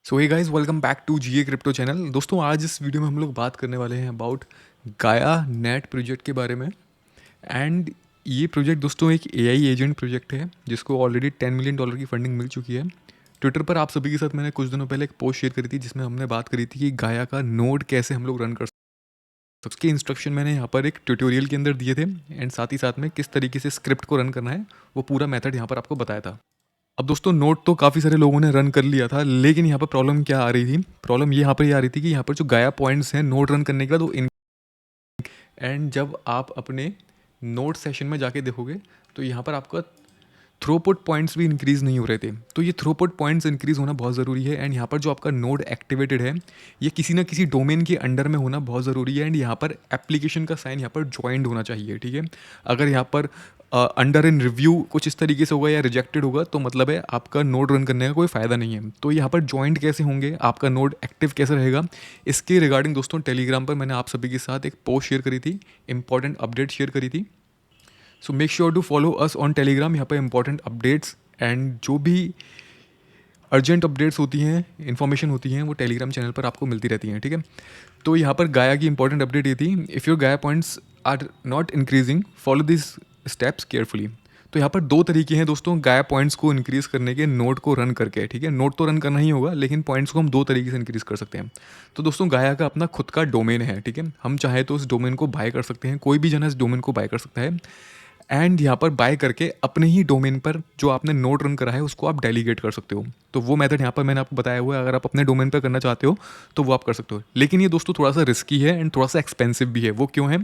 So hey guys, welcome back to GA crypto channel. दोस्तों, आज इस वीडियो में हम लोग बात करने वाले हैं अबाउट गाया नेट प्रोजेक्ट के बारे में। एंड ये प्रोजेक्ट दोस्तों एक एआई एजेंट प्रोजेक्ट है जिसको ऑलरेडी $10 मिलियन की फंडिंग मिल चुकी है। ट्विटर पर आप सभी के साथ मैंने कुछ दिनों पहले एक पोस्ट शेयर करी थी जिसमें हमने बात करी थी कि गाया का नोड कैसे हम लोग रन कर सकते हैं। उसके इंस्ट्रक्शन मैंने यहाँ पर एक ट्यूटोरियल के अंदर दिए थे एंड साथ ही साथ में किस तरीके से स्क्रिप्ट को रन करना है वो पूरा मेथड यहाँ पर आपको बताया था। अब दोस्तों, नोट तो काफ़ी सारे लोगों ने रन कर लिया था, लेकिन यहाँ पर प्रॉब्लम क्या आ रही थी? प्रॉब्लम यहाँ पर ये आ रही थी कि यहाँ पर जो गाया पॉइंट्स हैं नोट रन करने के बाद वो इन एंड जब आप अपने नोट सेशन में जाके देखोगे तो यहाँ पर आपका थ्रोपुट पॉइंट्स भी इंक्रीज़ नहीं हो रहे थे। तो ये थ्रोपुट पॉइंट्स इंक्रीज़ होना बहुत ज़रूरी है। एंड यहाँ पर जो आपका नोड एक्टिवेटेड है ये किसी ना किसी डोमेन के अंडर में होना बहुत ज़रूरी है। एंड यहाँ पर एप्लीकेशन का साइन यहाँ पर ज्वाइंट होना चाहिए, ठीक है। अगर यहाँ पर अंडर इन रिव्यू कुछ इस तरीके से होगा या रिजेक्टेड होगा तो मतलब है आपका नोड रन करने का कोई फ़ायदा नहीं है। तो यहाँ पर ज्वाइंट कैसे होंगे, आपका नोड एक्टिव कैसे रहेगा, इसके रिगार्डिंग दोस्तों टेलीग्राम पर मैंने आप सभी के साथ एक पोस्ट शेयर करी थी, इंपॉर्टेंट अपडेट शेयर करी थी। So make sure to follow us on Telegram. यहाँ पर इंपॉर्टेंट अपडेट्स एंड जो भी अर्जेंट अपडेट्स होती हैं, इन्फॉर्मेशन होती हैं, वो टेलीग्राम चैनल पर आपको मिलती रहती हैं, ठीक है। तो यहाँ पर गाया की इंपॉर्टेंट अपडेट ये थी, if your Gaia points are not increasing follow this steps carefully. तो यहाँ पर दो तरीके हैं दोस्तों गाया पॉइंट्स को इंक्रीज़ करने के, नोड को रन करके, ठीक है। नोड तो रन करना ही होगा लेकिन पॉइंट्स को हम दो तरीके से इंक्रीज़ कर सकते हैं। तो दोस्तों, गाया का अपना खुद का डोमेन है, ठीक है। हम चाहे तो इस डोमेन को बाय कर सकते हैं, कोई भी जना इस डोमेन को बाय कर सकता है। एंड यहाँ पर बाय करके अपने ही डोमेन पर जो आपने नोड रन करा है उसको आप डेलीगेट कर सकते हो। तो वो मेथड यहाँ पर मैंने आपको बताया हुआ है, अगर आप अपने डोमेन पर करना चाहते हो तो वो आप कर सकते हो। लेकिन ये दोस्तों थोड़ा सा रिस्की है एंड थोड़ा सा एक्सपेंसिव भी है। वो क्यों है?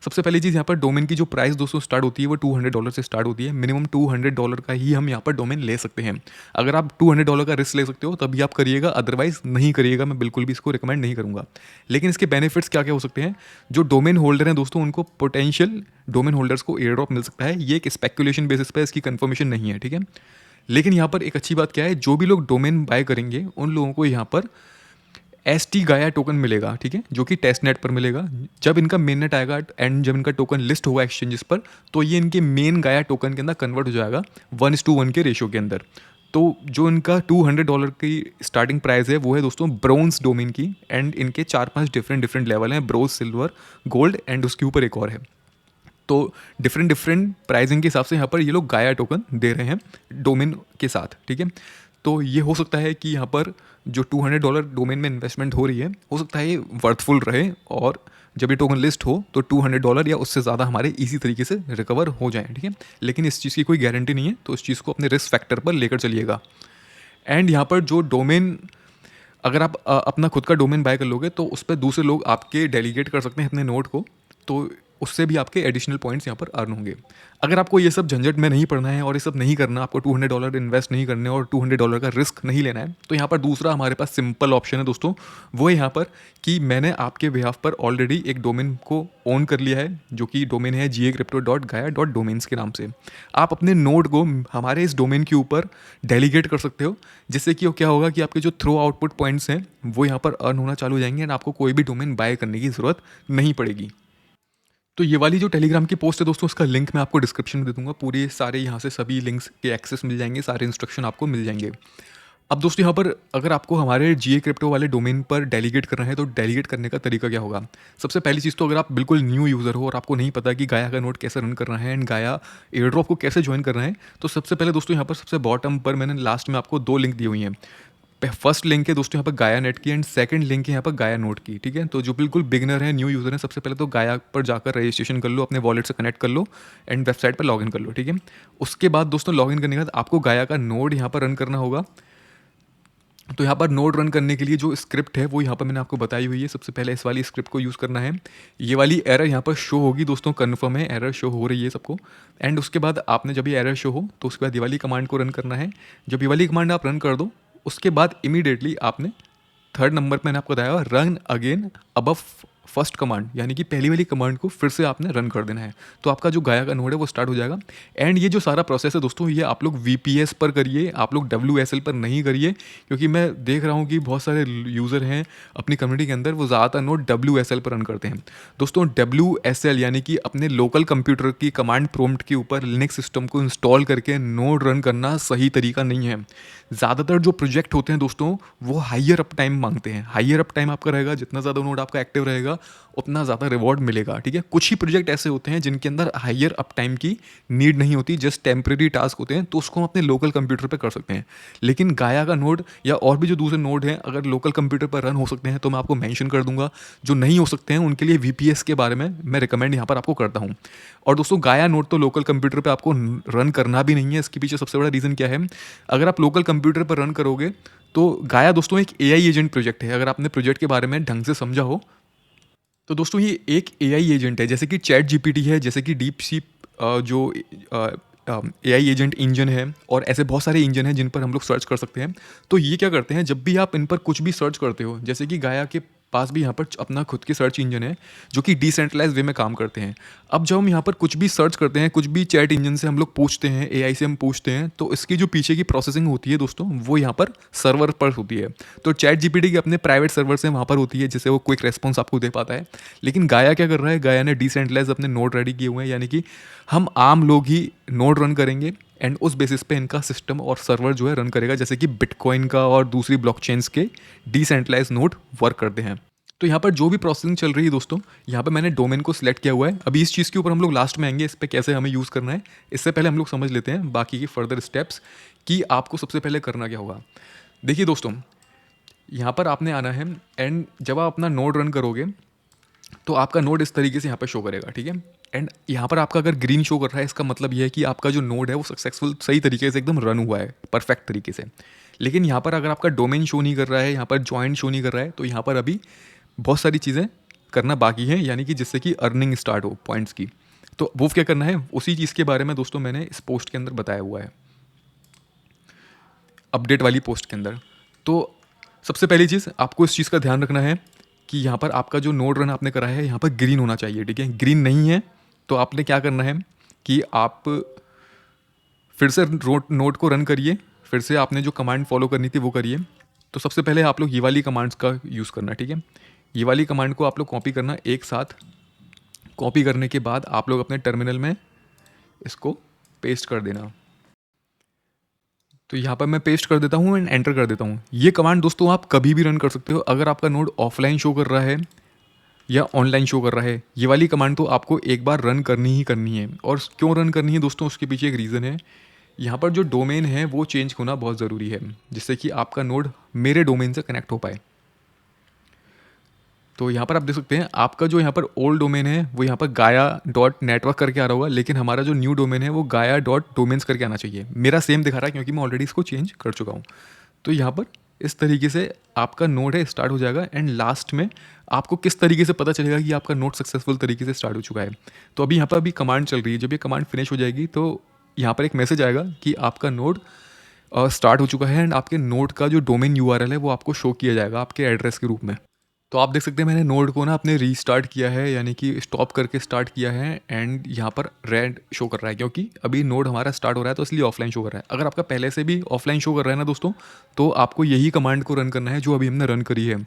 सबसे पहली चीज़, यहाँ पर डोमेन की जो प्राइस दोस्तों स्टार्ट होती है वो $200 से स्टार्ट होती है। मिनिमम $200 का ही हम यहाँ पर डोमेन ले सकते हैं। अगर आप $200 का रिस्क ले सकते हो तभी आप करिएगा, अदरवाइज नहीं करिएगा। मैं बिल्कुल भी इसको रिकमेंड नहीं करूँगा। लेकिन इसके बेनिफिट्स क्या क्या हो सकते हैं? जो डोमेन होल्डर हैं दोस्तों उनको पोटेंशियल डोमेन होल्डर्स को एयर ड्रॉप मिल सकता है। ये एक स्पेकुलेशन बेसिस पे, इसकी कंफर्मेशन नहीं है, ठीक है। लेकिन यहाँ पर एक अच्छी बात क्या है, जो भी लोग डोमेन बाय करेंगे उन लोगों को यहाँ पर ST गाया टोकन मिलेगा, ठीक है, जो कि टेस्ट नेट पर मिलेगा। जब इनका मेन नेट आएगा एंड जब इनका टोकन लिस्ट होगा एक्सचेंजेस पर तो ये इनके मेन गाया टोकन के अंदर कन्वर्ट हो जाएगा 1:1 के रेशियो के अंदर। तो जो इनका $200 की स्टार्टिंग प्राइस है वो है दोस्तों ब्रोंज डोमेन की। एंड इनके 4-5 डिफरेंट लेवल हैं, ब्रोंज, सिल्वर, गोल्ड एंड उसके ऊपर एक और है। तो डिफरेंट प्राइसिंग के हिसाब से यहाँ पर ये लोग गाया टोकन दे रहे हैं डोमेन के साथ, ठीक है। तो ये हो सकता है कि यहाँ पर जो $200 डोमेन में इन्वेस्टमेंट हो रही है हो सकता है ये वर्थफुल रहे, और जब ये टोकन लिस्ट हो तो $200 या उससे ज़्यादा हमारे इसी तरीके से रिकवर हो जाएं, ठीक है। लेकिन इस चीज़ की कोई गारंटी नहीं है, तो इस चीज़ को अपने रिस्क फैक्टर पर लेकर चलिएगा। एंड यहाँ पर जो डोमेन, अगर आप अपना खुद का डोमेन बाय कर लोगे तो उस पर दूसरे लोग आपके डेलीगेट कर सकते हैं अपने नोड को, तो उससे भी आपके एडिशनल पॉइंट्स यहाँ पर अर्न होंगे। अगर आपको ये सब झंझट में नहीं पड़ना है और ये सब नहीं करना, आपको $200 इन्वेस्ट नहीं करने और $200 का रिस्क नहीं लेना है, तो यहाँ पर दूसरा हमारे पास सिंपल ऑप्शन है दोस्तों। वो है यहाँ पर कि मैंने आपके बिहाफ पर ऑलरेडी एक डोमेन को ओन कर लिया है, जो कि डोमेन है GA-crypto.gaia.domains के नाम से। आप अपने नोड को हमारे इस डोमेन के ऊपर डेलीगेट कर सकते हो, जिससे कि वो क्या होगा कि आपके जो थ्रो आउटपुट पॉइंट्स हैं वो यहाँ पर अर्न होना चालू हो जाएंगे एंड आपको कोई भी डोमेन बाय करने की ज़रूरत नहीं पड़ेगी। तो ये वाली जो टेलीग्राम की पोस्ट है दोस्तों, उसका लिंक मैं आपको डिस्क्रिप्शन में दे दूंगा। पूरे सारे यहाँ से सभी लिंक्स के एक्सेस मिल जाएंगे, सारे इंस्ट्रक्शन आपको मिल जाएंगे। अब दोस्तों, यहाँ पर अगर आपको हमारे जीए क्रिप्टो वाले डोमेन पर डेलीगेट करना है तो डेलीगेट करने का तरीका क्या होगा? सबसे पहली चीज़ तो, अगर आप बिल्कुल न्यू यूज़र हो और आपको नहीं पता कि गाया का नोड कैसे रन करना है एंड गाया एयर ड्रॉप को कैसे ज्वाइन करना है, तो सबसे पहले दोस्तों यहाँ पर सबसे बॉटम पर मैंने लास्ट में आपको 2 लिंक दी हुई हैं। फर्स्ट लिंक है दोस्तों यहाँ पर गाया नेट की एंड सेकंड लिंक है यहाँ पर गाया नोट की, ठीक है। तो जो बिल्कुल बिगिनर है, न्यू यूज़र है, सबसे पहले तो गाया पर जाकर रजिस्ट्रेशन कर लो, अपने वॉलेट से कनेक्ट कर लो एंड वेबसाइट पर लॉगिन कर लो, ठीक है। उसके बाद दोस्तों लॉगिन करने के बाद आपको गाया का नोड यहाँ पर रन करना होगा। तो यहाँ पर नोड रन करने के लिए जो स्क्रिप्ट है वो यहाँ पर मैंने आपको बताई हुई है। सबसे पहले इस वाली स्क्रिप्ट को यूज़ करना है। ये वाली एरर यहाँ पर शो होगी दोस्तों, कन्फर्म है, एरर शो हो रही है सबको। एंड उसके बाद आपने जब ये एरर शो हो तो उसके बाद ये वाली कमांड को रन करना है। जब ये वाली कमांड आप रन कर दो उसके बाद इमीडिएटली आपने थर्ड नंबर पर मैंने आपको बताया run again above first command यानी कि पहली वाली कमांड को फिर से आपने रन कर देना है, तो आपका जो गाया का नोड है वो स्टार्ट हो जाएगा। एंड ये जो सारा प्रोसेस है दोस्तों, ये आप लोग VPS पर करिए, आप लोग WSL पर नहीं करिए, क्योंकि मैं देख रहा हूँ कि बहुत सारे यूज़र हैं अपनी कम्युनिटी के अंदर, वो ज़्यादातर नोड WSL पर रन करते हैं। दोस्तों WSL यानी कि अपने लोकल कंप्यूटर की कमांड प्रॉम्प्ट के ऊपर लिनक्स सिस्टम को इंस्टॉल करके नोड रन करना सही तरीका नहीं है। ज़्यादातर जो प्रोजेक्ट होते हैं दोस्तों, वो हाइयर अप टाइम मांगते हैं। हाइयर अप टाइम आपका रहेगा, जितना ज़्यादा नोड आपका एक्टिव रहेगा उतना ज़्यादा रिवॉर्ड मिलेगा, ठीक है। कुछ ही प्रोजेक्ट ऐसे होते हैं जिनके अंदर हाइयर अप टाइम की नीड नहीं होती, जस्ट टेम्प्रेरी टास्क होते हैं, तो उसको हम अपने लोकल कंप्यूटर पे कर सकते हैं। लेकिन गाया का नोड या और भी जो दूसरे नोड हैं, अगर लोकल कंप्यूटर पर रन हो सकते हैं तो मैं आपको मेंशन कर दूंगा। जो नहीं हो सकते हैं उनके लिए VPS के बारे में मैं रिकमेंड यहाँ पर आपको करता हूँ। और दोस्तों गाया नोड तो लोकल कंप्यूटर पर आपको रन करना भी नहीं है। इसके पीछे सबसे बड़ा रीज़न क्या है, अगर आप लोकल कंप्यूटर पर रन करोगे तो गाया दोस्तों एक AI एजेंट प्रोजेक्ट है। अगर आपने प्रोजेक्ट के बारे में ढंग से समझा हो तो दोस्तों ये एक AI एजेंट है, जैसे कि चैट GPT है, जैसे कि डीप सी जो AI एजेंट इंजन है, और ऐसे बहुत सारे इंजन हैं जिन पर हम लोग सर्च कर सकते हैं। तो ये क्या करते हैं, जब भी आप इन पर कुछ भी सर्च करते हो, जैसे कि गाया के पास भी यहाँ पर अपना खुद के सर्च इंजन है जो कि डिसेंट्रलाइज वे में काम करते हैं। अब जब हम यहाँ पर कुछ भी सर्च करते हैं, कुछ भी चैट इंजन से हम लोग पूछते हैं, AI से हम पूछते हैं, तो इसकी जो पीछे की प्रोसेसिंग होती है दोस्तों, वो यहाँ पर सर्वर पर होती है। तो चैट GPT के अपने प्राइवेट सर्वर से वहाँ पर होती है, जिससे वो क्विक रेस्पॉन्स आपको दे पाता है। लेकिन गाया क्या कर रहा है, गाया ने डिसेंट्रलाइज अपने नोड रेडी किए हुए हैं, यानी कि हम आम लोग ही नोड रन करेंगे एंड उस बेसिस पे इनका सिस्टम और सर्वर जो है रन करेगा, जैसे कि बिटकॉइन का और दूसरी ब्लॉकचेन्स के डिसेंट्रलाइज नोड वर्क करते हैं। तो यहाँ पर जो भी प्रोसेसिंग चल रही है दोस्तों, यहाँ पे मैंने डोमेन को सिलेक्ट किया हुआ है। अभी इस चीज़ के ऊपर हम लोग लास्ट में आएंगे, इस पर कैसे हमें यूज़ करना है। इससे पहले हम लोग समझ लेते हैं बाकी के फर्दर स्टेप्स कि आपको सबसे पहले करना क्या होगा। देखिए दोस्तों, यहाँ पर आपने आना है एंड जब आप अपना नोड रन करोगे तो आपका नोड इस तरीके से यहाँ पर शो करेगा, ठीक है। एंड यहाँ पर आपका अगर ग्रीन शो कर रहा है, इसका मतलब यह है कि आपका जो नोड है वो सक्सेसफुल सही तरीके से एकदम रन हुआ है, परफेक्ट तरीके से। लेकिन यहाँ पर अगर आपका डोमेन शो नहीं कर रहा है, यहाँ पर जॉइंट शो नहीं कर रहा है, तो यहाँ पर अभी बहुत सारी चीज़ें करना बाकी हैं, यानी कि जिससे कि अर्निंग स्टार्ट हो पॉइंट्स की। तो वो क्या करना है, उसी चीज़ के बारे में दोस्तों मैंने इस पोस्ट के अंदर बताया हुआ है, अपडेट वाली पोस्ट के अंदर। तो सबसे पहली चीज़ आपको इस चीज़ का ध्यान रखना है कि यहाँ पर आपका जो नोड रन आपने करा है यहाँ पर ग्रीन होना चाहिए, ठीक है। ग्रीन नहीं है तो आपने क्या करना है कि आप फिर से नोड को रन करिए, फिर से आपने जो कमांड फॉलो करनी थी वो करिए। तो सबसे पहले आप लोग ये वाली कमांड्स का यूज़ करना, ठीक है। ये वाली कमांड को आप लोग कॉपी करना, एक साथ कॉपी करने के बाद आप लोग अपने टर्मिनल में इसको पेस्ट कर देना। तो यहाँ पर मैं पेस्ट कर देता हूँ एंड एंटर कर देता हूँ। ये कमांड दोस्तों आप कभी भी रन कर सकते हो, अगर आपका नोड ऑफलाइन शो कर रहा है या ऑनलाइन शो कर रहा है। ये वाली कमांड तो आपको एक बार रन करनी ही करनी है। और क्यों रन करनी है दोस्तों, उसके पीछे एक रीज़न है। यहाँ पर जो डोमेन है वो चेंज होना बहुत ज़रूरी है, जिससे कि आपका नोड मेरे डोमेन से कनेक्ट हो पाए। तो यहाँ पर आप देख सकते हैं आपका जो यहाँ पर ओल्ड डोमेन है वो यहाँ पर गाया.नेटवर्क करके आ रहा होगा, लेकिन हमारा जो न्यू डोमेन है वो गाया.डोमेन्स करके आना चाहिए। मेरा सेम दिखा रहा है क्योंकि मैं ऑलरेडी इसको चेंज कर चुका हूँ। तो यहाँ पर इस तरीके से आपका नोड है स्टार्ट हो जाएगा। एंड लास्ट में आपको किस तरीके से पता चलेगा कि आपका नोड सक्सेसफुल तरीके से स्टार्ट हो चुका है। तो अभी यहाँ पर अभी कमांड चल रही है, जब ये कमांड फिनिश हो जाएगी तो यहाँ पर एक मैसेज आएगा कि आपका नोड स्टार्ट हो चुका है एंड आपके नोड का जो डोमेन URL है वो आपको शो किया जाएगा आपके एड्रेस के रूप में। तो आप देख सकते हैं मैंने नोड को ना अपने रीस्टार्ट किया है, यानी कि स्टॉप करके स्टार्ट किया है। एंड यहाँ पर रेड शो कर रहा है क्योंकि अभी नोड हमारा स्टार्ट हो रहा है, तो इसलिए ऑफलाइन शो कर रहा है। अगर आपका पहले से भी ऑफलाइन शो कर रहा है ना दोस्तों, तो आपको यही कमांड को रन करना है जो अभी हमने रन करी है।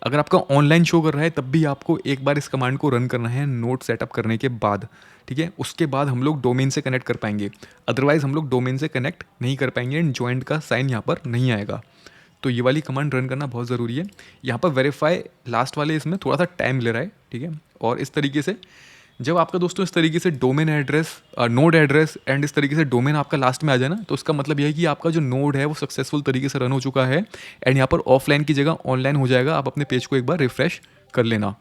अगर आपका ऑनलाइन शो कर रहा है तब भी आपको एक बार इस कमांड को रन करना है नोड सेटअप करने के बाद, ठीक है। उसके बाद हम लोग डोमेन से कनेक्ट कर पाएंगे, अदरवाइज हम लोग डोमेन से कनेक्ट नहीं कर पाएंगे एंड ज्वाइंट का साइन यहाँ पर नहीं आएगा। तो ये वाली कमांड रन करना बहुत ज़रूरी है। यहाँ पर वेरीफाई लास्ट वाले इसमें थोड़ा सा टाइम ले रहा है, ठीक है। और इस तरीके से जब आपका दोस्तों इस तरीके से domain address, node address and इस तरीके से डोमेन आपका लास्ट में आ जाए ना, तो इसका मतलब यह है कि आपका जो नोड है वो सक्सेसफुल तरीके से रन हो चुका है एंड यहाँ पर ऑफलाइन की जगह ऑनलाइन हो जाएगा। आप अपने पेज को एक बार रिफ्रेश कर लेना।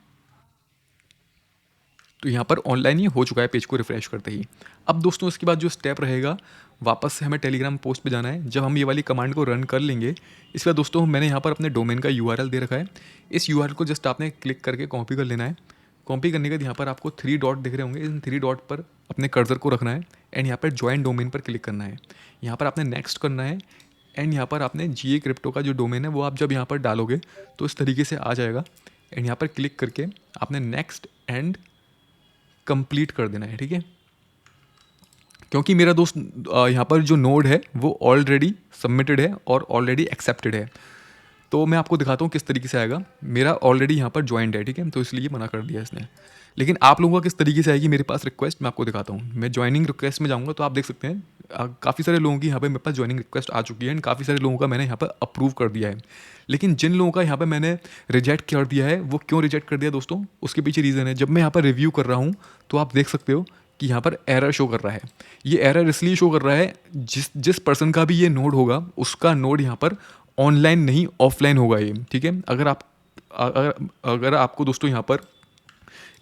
तो यहाँ पर ऑनलाइन ही हो चुका है पेज को रिफ्रेश करते ही। अब दोस्तों इसके बाद जो स्टेप रहेगा, वापस से हमें टेलीग्राम पोस्ट पे जाना है। जब हम ये वाली कमांड को रन कर लेंगे, इसके बाद दोस्तों मैंने यहाँ पर अपने डोमेन का URL दे रखा है। इस URL को जस्ट आपने क्लिक करके कॉपी कर लेना है। कॉपी करने के बाद यहाँ पर आपको 3 डॉट दिख रहे होंगे, इन 3 डॉट पर अपने कर्सर को रखना है एंड यहाँ पर ज्वाइन डोमेन पर क्लिक करना है। यहाँ पर आपने नेक्स्ट करना है एंड यहाँ पर आपने GA क्रिप्टो का जो डोमेन है वो आप जब यहाँ पर डालोगे तो इस तरीके से आ जाएगा। एंड यहाँ पर क्लिक करके आपने नेक्स्ट एंड कंप्लीट कर देना है, ठीक है। क्योंकि मेरा दोस्त यहाँ पर जो नोड है वो ऑलरेडी सबमिटेड है और ऑलरेडी एक्सेप्टेड है, तो मैं आपको दिखाता हूँ किस तरीके से आएगा। मेरा ऑलरेडी यहाँ पर ज्वाइंट है, ठीक है, तो इसलिए मना कर दिया इसने। लेकिन आप लोगों का किस तरीके से आएगी मेरे पास रिक्वेस्ट, मैं आपको दिखाता हूँ। मैं ज्वाइनिंग रिक्वेस्ट में जाऊँगा तो आप देख सकते हैं काफ़ी सारे लोगों की यहाँ पे मेरे पास ज्वाइनिंग रिक्वेस्ट आ चुकी है एंड काफ़ी सारे लोगों का मैंने यहाँ पर अप्रूव कर दिया है। लेकिन जिन लोगों का यहाँ पर मैंने रिजेक्ट कर दिया है, वो क्यों रिजेक्ट कर दिया दोस्तों, उसके पीछे रीज़न है। जब मैं यहाँ पर रिव्यू कर रहा हूँ तो आप देख सकते हो कि यहाँ पर एरर शो कर रहा है। ये एरर इसलिए शो कर रहा है, जिस पर्सन का भी ये नोड होगा उसका नोड यहाँ पर ऑनलाइन नहीं ऑफलाइन होगा ये, ठीक है। अगर आपको दोस्तों यहाँ पर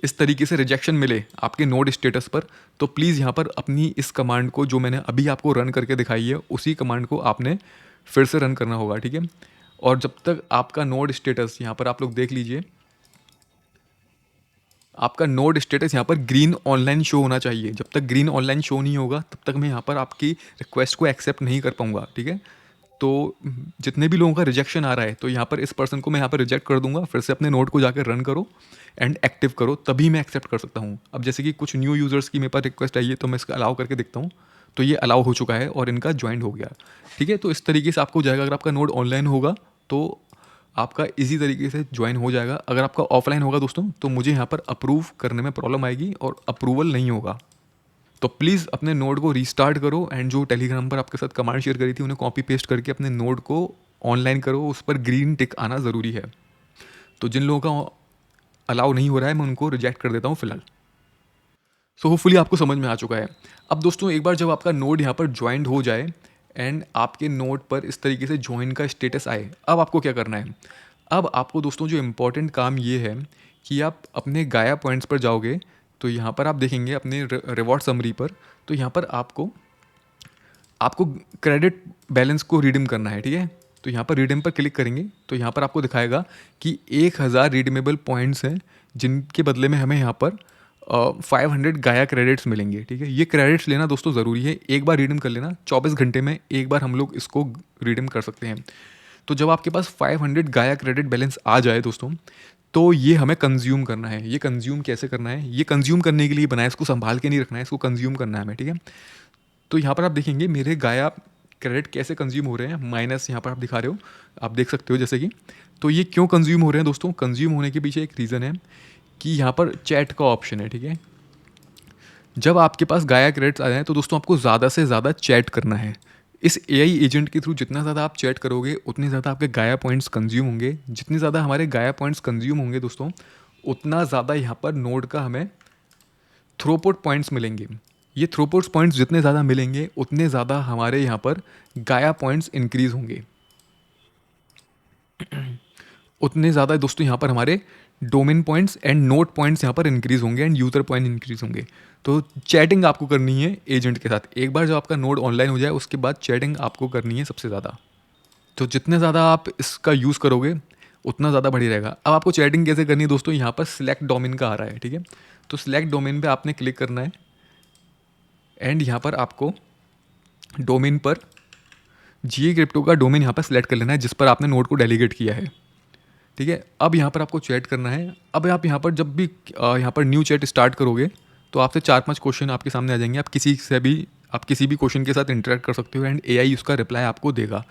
इस तरीके से रिजेक्शन मिले आपके नोड स्टेटस पर, तो प्लीज़ यहाँ पर अपनी इस कमांड को जो मैंने अभी आपको रन करके दिखाई है उसी कमांड को आपने फिर से रन करना होगा, ठीक है। और जब तक आपका नोड स्टेटस यहाँ पर आप लोग देख लीजिए, आपका नोड स्टेटस यहाँ पर ग्रीन ऑनलाइन शो होना चाहिए। जब तक ग्रीन ऑनलाइन शो नहीं होगा तब तक मैं यहाँ पर आपकी रिक्वेस्ट को एक्सेप्ट नहीं कर पाऊँगा, ठीक है। तो जितने भी लोगों का रिजेक्शन आ रहा है तो यहाँ पर इस पर्सन को मैं यहाँ पर रिजेक्ट कर दूंगा, फिर से अपने नोड को जाकर रन करो एंड एक्टिव करो, तभी मैं एक्सेप्ट कर सकता हूँ। अब जैसे कि कुछ न्यू यूज़र्स की मेरे पास रिक्वेस्ट आई है तो मैं इसका अलाउ करके देखता हूँ, तो ये अलाउ हो चुका है और इनका ज्वाइंट हो गया, ठीक है। तो इस तरीके से आपको हो जाएगा। अगर आपका नोड ऑनलाइन होगा तो आपका इजी तरीके से ज्वाइन हो जाएगा। अगर आपका ऑफलाइन होगा दोस्तों तो मुझे यहाँ पर अप्रूव करने में प्रॉब्लम आएगी और अप्रूवल नहीं होगा। तो प्लीज़ अपने नोड को रीस्टार्ट करो एंड जो टेलीग्राम पर आपके साथ कमांड शेयर करी थी उन्हें कॉपी पेस्ट करके अपने नोड को ऑनलाइन करो, उस पर ग्रीन टिक आना ज़रूरी है। तो जिन लोगों का अलाउ नहीं हो रहा है मैं उनको रिजेक्ट कर देता हूँ फिलहाल। सो होपफुली आपको समझ में आ चुका है। अब दोस्तों एक बार जब आपका नोड यहाँ पर ज्वाइंट हो जाए एंड आपके नोड पर इस तरीके से ज्वाइन का स्टेटस आए, अब आपको क्या करना है। अब आपको दोस्तों जो इम्पोर्टेंट काम ये है कि आप अपने गाया पॉइंट्स पर जाओगे, तो यहाँ पर आप देखेंगे अपने रिवॉर्ड समरी पर, तो यहाँ पर आपको क्रेडिट बैलेंस को रिडीम करना है, ठीक है। तो यहाँ पर रिडीम पर क्लिक करेंगे तो यहाँ पर आपको दिखाएगा कि 1000 रिडीमेबल पॉइंट्स हैं, जिनके बदले में हमें यहाँ पर 500 गाया क्रेडिट्स मिलेंगे, ठीक है। ये क्रेडिट्स लेना दोस्तों ज़रूरी है, एक बार रिडीम कर लेना, 24 घंटे में एक बार हम लोग इसको रिडीम कर सकते हैं। तो जब आपके पास 500 गाया क्रेडिट बैलेंस आ जाए दोस्तों, तो ये हमें कंज्यूम करना है। ये कंज्यूम कैसे करना है, ये कंज्यूम करने के लिए बनाया, इसको संभाल के नहीं रखना है, इसको कंज्यूम करना है हमें, ठीक है। तो यहाँ पर आप देखेंगे मेरे गाया क्रेडिट कैसे कंज्यूम हो रहे हैं, माइनस यहाँ पर आप दिखा रहे हो, आप देख सकते हो जैसे कि। तो ये क्यों कंज्यूम हो रहे हैं दोस्तों, कंज्यूम होने के पीछे एक रीज़न है कि यहाँ पर चैट का ऑप्शन है, ठीक है। जब आपके पास गाया क्रेडिट्स आ जाए तो दोस्तों आपको ज़्यादा से ज़्यादा चैट करना है। इस एआई एजेंट के थ्रू जितना ज़्यादा आप चैट करोगे उतने ज़्यादा आपके गाया पॉइंट्स कंज्यूम होंगे। जितने ज़्यादा हमारे गाया पॉइंट्स कंज्यूम होंगे दोस्तों, उतना ज़्यादा यहाँ पर नोड का हमें थ्रोपुट पॉइंट्स मिलेंगे। ये थ्रोपुट पॉइंट्स जितने ज़्यादा मिलेंगे उतने ज़्यादा हमारे यहाँ पर गाया पॉइंट्स इंक्रीज़ होंगे, उतने ज़्यादा दोस्तों यहाँ पर हमारे domain points and note points यहाँ पर इंक्रीज़ होंगे एंड यूज़र पॉइंट इंक्रीज़ होंगे। तो चैटिंग आपको करनी है एजेंट के साथ। एक बार जब आपका नोड ऑनलाइन हो जाए उसके बाद चैटिंग आपको करनी है सबसे ज़्यादा। तो जितने ज़्यादा आप इसका यूज़ करोगे उतना ज़्यादा बढ़ी रहेगा। अब आपको चैटिंग कैसे करनी है दोस्तों, यहाँ पर सिलेक्ट डोमेन का आ रहा है, ठीक है। तो सिलेक्ट डोमेन पे आपने क्लिक करना है एंड यहाँ पर आपको डोमेन पर जीए क्रिप्टो का डोमेन यहाँ पर सिलेक्ट कर लेना है जिस पर आपने नोड को डेलीगेट किया है, ठीक है। अब यहाँ पर आपको चैट करना है। अब आप यहाँ पर जब भी यहाँ पर न्यू चैट स्टार्ट करोगे तो आपसे 4-5 क्वेश्चन आपके सामने आ जाएंगे। आप किसी भी क्वेश्चन के साथ इंटरेक्ट कर सकते हो एंड एआई उसका रिप्लाई आपको देगा।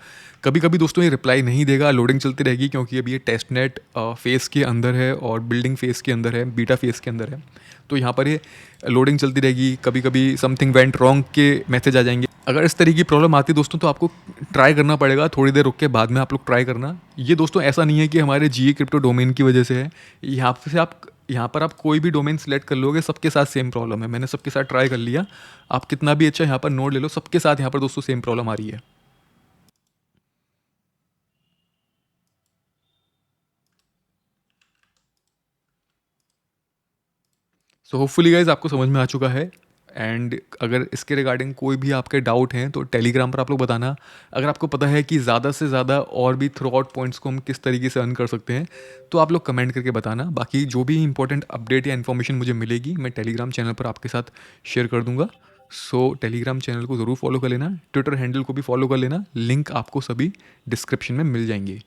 कभी कभी दोस्तों ये रिप्लाई नहीं देगा, लोडिंग चलती रहेगी, क्योंकि अभी ये टेस्ट नेट फेज़ के अंदर है और बिल्डिंग फेज़ के अंदर है, बीटा फेज़ के अंदर है। तो यहाँ पर ये लोडिंग चलती रहेगी, कभी कभी समथिंग वेंट रॉन्ग के मैसेज आ जाएंगे। अगर इस तरीके की प्रॉब्लम आती है दोस्तों तो आपको ट्राई करना पड़ेगा, थोड़ी देर रुक के बाद में आप लोग ट्राई करना। ये दोस्तों ऐसा नहीं है कि हमारे जीए क्रिप्टो डोमेन की वजह से है। यहाँ पर आप कोई भी डोमेन सेलेक्ट कर लोगे, सबके साथ सेम प्रॉब्लम है। मैंने सबके साथ ट्राई कर लिया, आप कितना भी अच्छा यहाँ पर नोड ले लो, सबके साथ यहाँ पर दोस्तों सेम प्रॉब्लम आ रही है। सो होपफुली गाइज आपको समझ में आ चुका है। एंड अगर इसके रिगार्डिंग कोई भी आपके डाउट हैं तो टेलीग्राम पर आप लोग बताना। अगर आपको पता है कि ज़्यादा से ज़्यादा और भी थ्रू आउट पॉइंट्स को हम किस तरीके से अर्न कर सकते हैं तो आप लोग कमेंट करके बताना। बाकी जो भी इंपॉर्टेंट अपडेट या इन्फॉर्मेशन मुझे मिलेगी मैं टेलीग्राम चैनल पर आपके साथ शेयर कर दूंगा। सो टेलीग्राम चैनल को ज़रूर फॉलो कर लेना, ट्विटर हैंडल को भी फॉलो कर लेना, लिंक आपको सभी डिस्क्रिप्शन में मिल जाएंगे।